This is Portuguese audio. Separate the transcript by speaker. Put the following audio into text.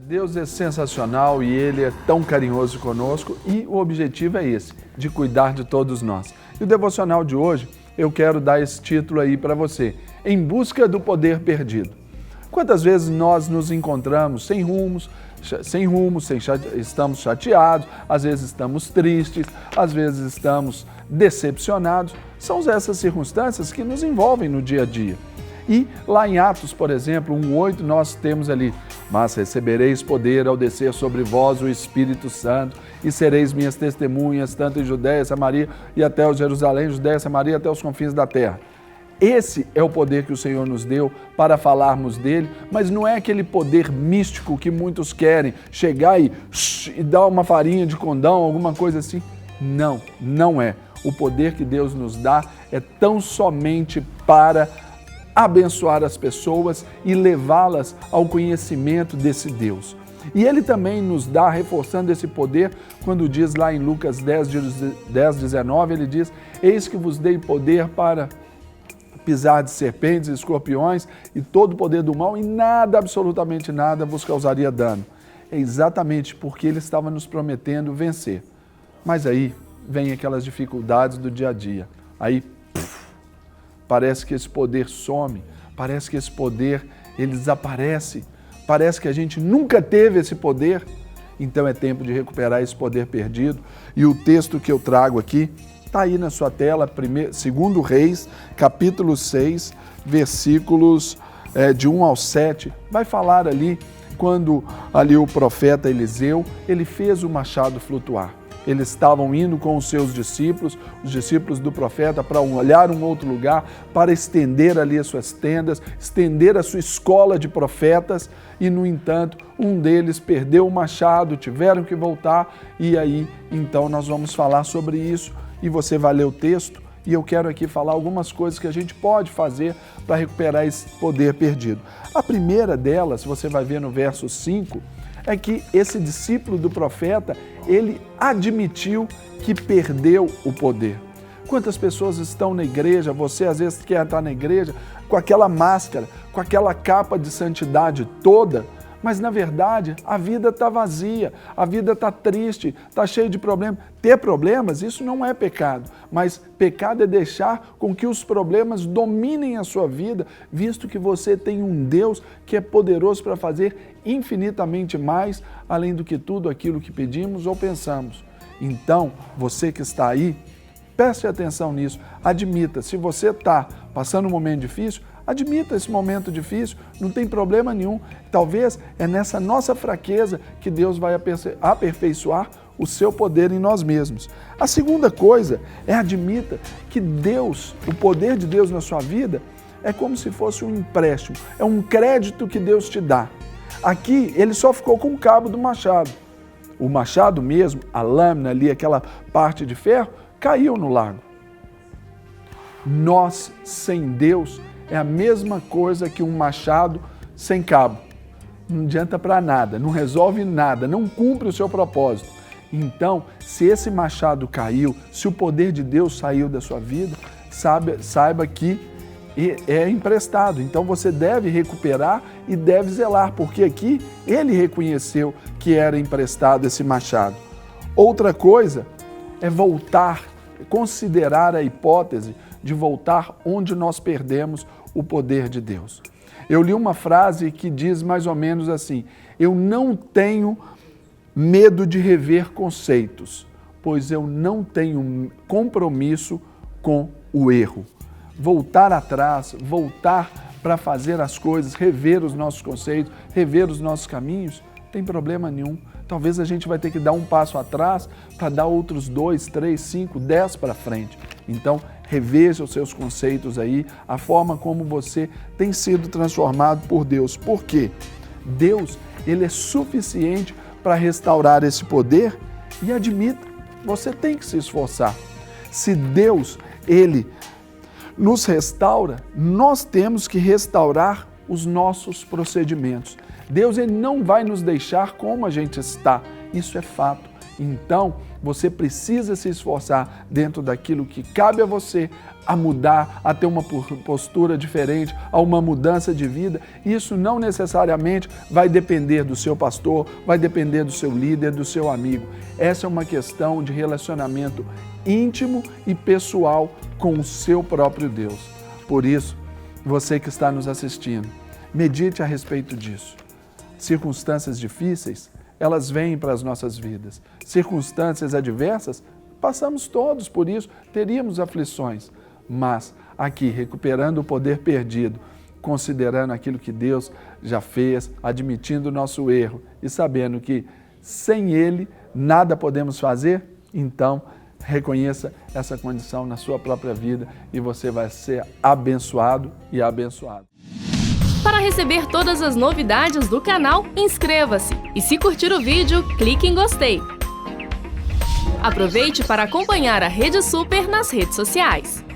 Speaker 1: Deus é sensacional e Ele é tão carinhoso conosco e o objetivo é esse, de cuidar de todos nós. E o devocional de hoje, eu quero dar esse título aí para você, Em Busca do Poder Perdido. Quantas vezes nós nos encontramos sem rumo, estamos chateados, às vezes estamos tristes, às vezes estamos decepcionados. São essas circunstâncias que nos envolvem no dia a dia. E lá em Atos, por exemplo, 1:8, nós temos ali: mas recebereis poder ao descer sobre vós o Espírito Santo e sereis minhas testemunhas, tanto em Judéia, Samaria e até o Jerusalém, Judéia, Samaria até os confins da terra. Esse é o poder que o Senhor nos deu para falarmos dele, mas não é aquele poder místico que muitos querem, chegar e dar uma farinha de condão, alguma coisa assim. Não, não é. O poder que Deus nos dá é tão somente para abençoar as pessoas e levá-las ao conhecimento desse Deus. E Ele também nos dá, reforçando esse poder, quando diz lá em Lucas 10:19, Ele diz: eis que vos dei poder para pisar de serpentes e escorpiões e todo o poder do mal, e nada, absolutamente nada, vos causaria dano. É exatamente porque Ele estava nos prometendo vencer. Mas aí vem aquelas dificuldades do dia a dia. Aí parece que esse poder some, parece que esse poder ele desaparece, parece que a gente nunca teve esse poder. Então é tempo de recuperar esse poder perdido. E o texto que eu trago aqui está aí na sua tela, 2 Reis, capítulo 6, versículos de 1 ao 7. Vai falar ali quando ali o profeta Eliseu, ele fez o machado flutuar. Eles estavam indo com os seus discípulos, os discípulos do profeta, para olhar um outro lugar, para estender ali as suas tendas, estender a sua escola de profetas, e, no entanto, um deles perdeu o machado, tiveram que voltar, e aí, então, nós vamos falar sobre isso, e você vai ler o texto, e eu quero aqui falar algumas coisas que a gente pode fazer para recuperar esse poder perdido. A primeira delas, você vai ver no verso 5, é que esse discípulo do profeta, ele admitiu que perdeu o poder. Quantas pessoas estão na igreja, você às vezes quer estar na igreja com aquela máscara, com aquela capa de santidade toda, mas na verdade a vida está vazia, a vida está triste, está cheia de problemas. Ter problemas, isso não é pecado, mas pecado é deixar com que os problemas dominem a sua vida, visto que você tem um Deus que é poderoso para fazer infinitamente mais, além do que tudo aquilo que pedimos ou pensamos. Então, você que está aí, preste atenção nisso, admita, se você está passando um momento difícil, admita esse momento difícil, não tem problema nenhum. Talvez é nessa nossa fraqueza que Deus vai aperfeiçoar o seu poder em nós mesmos. A segunda coisa é admita que Deus, o poder de Deus na sua vida, é como se fosse um empréstimo, é um crédito que Deus te dá. Aqui ele só ficou com o cabo do machado. O machado mesmo, a lâmina ali, aquela parte de ferro, caiu no lago. Nós, sem Deus, é a mesma coisa que um machado sem cabo. Não adianta para nada, não resolve nada, não cumpre o seu propósito. Então, se esse machado caiu, se o poder de Deus saiu da sua vida, saiba que é emprestado. Então você deve recuperar e deve zelar, porque aqui ele reconheceu que era emprestado esse machado. Outra coisa é voltar, considerar a hipótese de voltar onde nós perdemos o poder de Deus. Eu li uma frase que diz mais ou menos assim: eu não tenho medo de rever conceitos, pois eu não tenho compromisso com o erro. Voltar atrás, voltar para fazer as coisas, rever os nossos conceitos, rever os nossos caminhos, não tem problema nenhum. Talvez a gente vai ter que dar um passo atrás para dar outros 2, 3, 5, 10 para frente. Então, reveja os seus conceitos aí, a forma como você tem sido transformado por Deus. Por quê? Deus, ele é suficiente para restaurar esse poder, e admita, você tem que se esforçar. Se Deus, ele nos restaura, nós temos que restaurar os nossos procedimentos. Deus, ele não vai nos deixar como a gente está, isso é fato. Então, você precisa se esforçar dentro daquilo que cabe a você, a mudar, a ter uma postura diferente, a uma mudança de vida. Isso não necessariamente vai depender do seu pastor, vai depender do seu líder, do seu amigo. Essa é uma questão de relacionamento íntimo e pessoal com o seu próprio Deus. Por isso, você que está nos assistindo, medite a respeito disso. Circunstâncias difíceis, elas vêm para as nossas vidas. Circunstâncias adversas, passamos todos por isso, teríamos aflições. Mas aqui, recuperando o poder perdido, considerando aquilo que Deus já fez, admitindo o nosso erro e sabendo que sem Ele nada podemos fazer, então reconheça essa condição na sua própria vida e você vai ser abençoado e abençoado.
Speaker 2: Para receber todas as novidades do canal, inscreva-se e se curtir o vídeo, clique em gostei. Aproveite para acompanhar a Rede Super nas redes sociais.